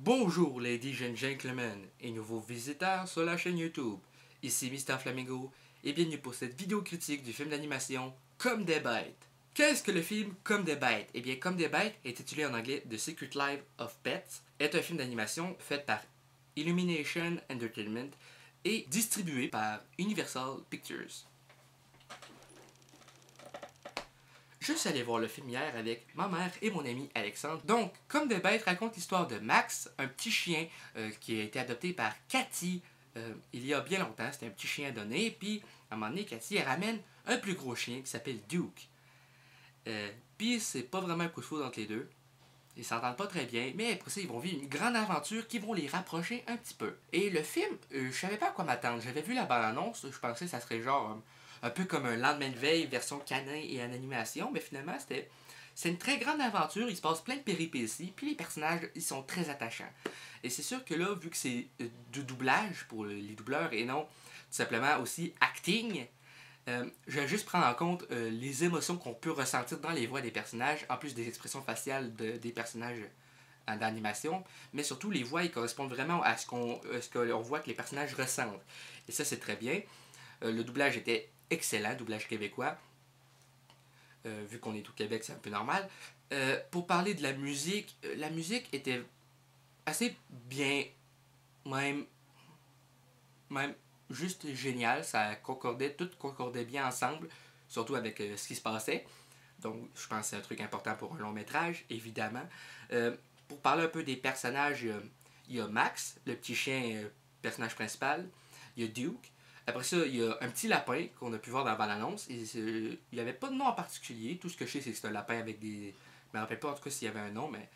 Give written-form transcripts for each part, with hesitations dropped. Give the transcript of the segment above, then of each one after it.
Bonjour ladies and gentlemen et nouveaux visiteurs sur la chaîne YouTube. Ici Mister Flamingo et bienvenue pour cette vidéo critique du film d'animation Comme des bêtes. Qu'est-ce que le film Comme des bêtes? Eh bien, Comme des bêtes est titulé en anglais The Secret Life of Pets, est un film d'animation fait par Illumination Entertainment et distribué par Universal Pictures. Je suis allé voir le film hier avec ma mère et mon ami Alexandre. Donc, Comme des bêtes raconte l'histoire de Max, un petit chien qui a été adopté par Cathy il y a bien longtemps. C'était un petit chien donné. Puis, à un moment donné, Cathy elle ramène un plus gros chien qui s'appelle Duke. Puis, c'est pas vraiment un coup de foudre entre les deux. Ils s'entendent pas très bien, mais après ça, ils vont vivre une grande aventure qui vont les rapprocher un petit peu. Et le film, je savais pas à quoi m'attendre. J'avais vu la bande-annonce, je pensais que ça serait genre un peu comme un lendemain de veille version canin et en animation, mais finalement, c'est une très grande aventure, il se passe plein de péripéties, puis les personnages, ils sont très attachants. Et c'est sûr que là, vu que c'est du doublage pour les doubleurs et non tout simplement aussi acting, je vais juste prendre en compte les émotions qu'on peut ressentir dans les voix des personnages, en plus des expressions faciales des personnages d'animation, mais surtout les voix, ils correspondent vraiment à ce qu'on voit que les personnages ressentent. Et ça, c'est très bien. Le doublage était excellent, doublage québécois. Vu qu'on est au Québec, c'est un peu normal. Pour parler de la musique était assez bien, même juste génial. Tout concordait bien ensemble, surtout avec ce qui se passait. Donc, je pense que c'est un truc important pour un long métrage, évidemment. Pour parler un peu des personnages, il y a Max, le petit chien, personnage principal. Il y a Duke. Après ça, il y a un petit lapin qu'on a pu voir dans la bande-annonce. Il n'y avait pas de nom en particulier. Tout ce que je sais, c'est que c'est un lapin avec des... Je me rappelle pas en tout cas s'il y avait un nom, mais...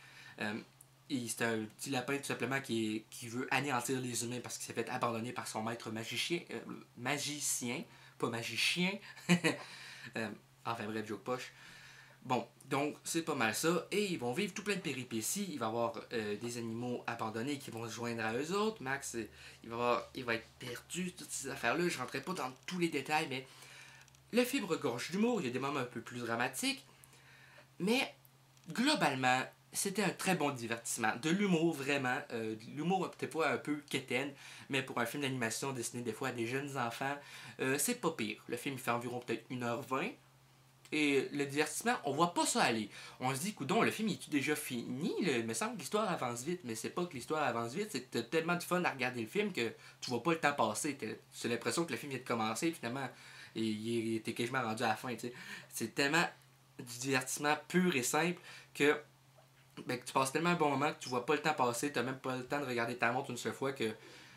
c'est un petit lapin tout simplement qui veut anéantir les humains parce qu'il s'est fait abandonner par son maître magicien, pas magicien. Enfin bref, joke poche. Bon, donc c'est pas mal ça. Et ils vont vivre tout plein de péripéties. Il va y avoir des animaux abandonnés qui vont se joindre à eux autres. Max, il va être perdu, toutes ces affaires-là. Je rentrerai pas dans tous les détails, mais le film regorge d'humour. Il y a des moments un peu plus dramatiques. Mais globalement, c'était un très bon divertissement. De l'humour, vraiment. De l'humour peut-être pas un peu quétaine, mais pour un film d'animation destiné des fois à des jeunes enfants, c'est pas pire. Le film fait environ peut-être 1h20. Et le divertissement, on voit pas ça aller. On se dit, coudon, le film est déjà fini? Il me semble que l'histoire avance vite, mais c'est pas que l'histoire avance vite, c'est que t'as tellement de fun à regarder le film que tu vois pas le temps passer. Tu as l'impression que le film vient de commencer, finalement, et il était quasiment rendu à la fin. T'sais. C'est tellement du divertissement pur et simple que, tu passes tellement un bon moment que tu vois pas le temps passer, t'as même pas le temps de regarder ta montre une seule fois que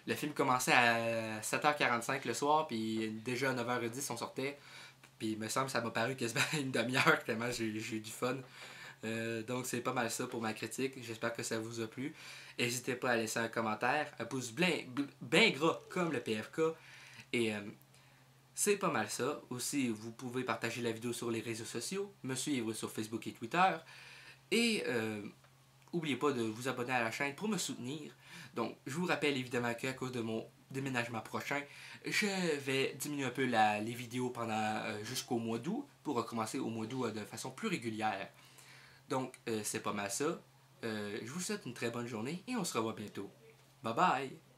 le film commençait à 7h45 le soir, puis déjà à 9h10 on sortait. Puis il me semble que ça m'a paru quasiment une demi-heure tellement j'ai eu du fun. Donc c'est pas mal ça pour ma critique. J'espère que ça vous a plu. N'hésitez pas à laisser un commentaire, un pouce bien gras comme le PFK. Et c'est pas mal ça. Aussi, vous pouvez partager la vidéo sur les réseaux sociaux, me suivre sur Facebook et Twitter. Et n'oubliez pas de vous abonner à la chaîne pour me soutenir. Donc, je vous rappelle évidemment qu'à cause de mon déménagement prochain, je vais diminuer un peu les vidéos pendant jusqu'au mois d'août pour recommencer au mois d'août de façon plus régulière. Donc, c'est pas mal ça. Je vous souhaite une très bonne journée et on se revoit bientôt. Bye bye!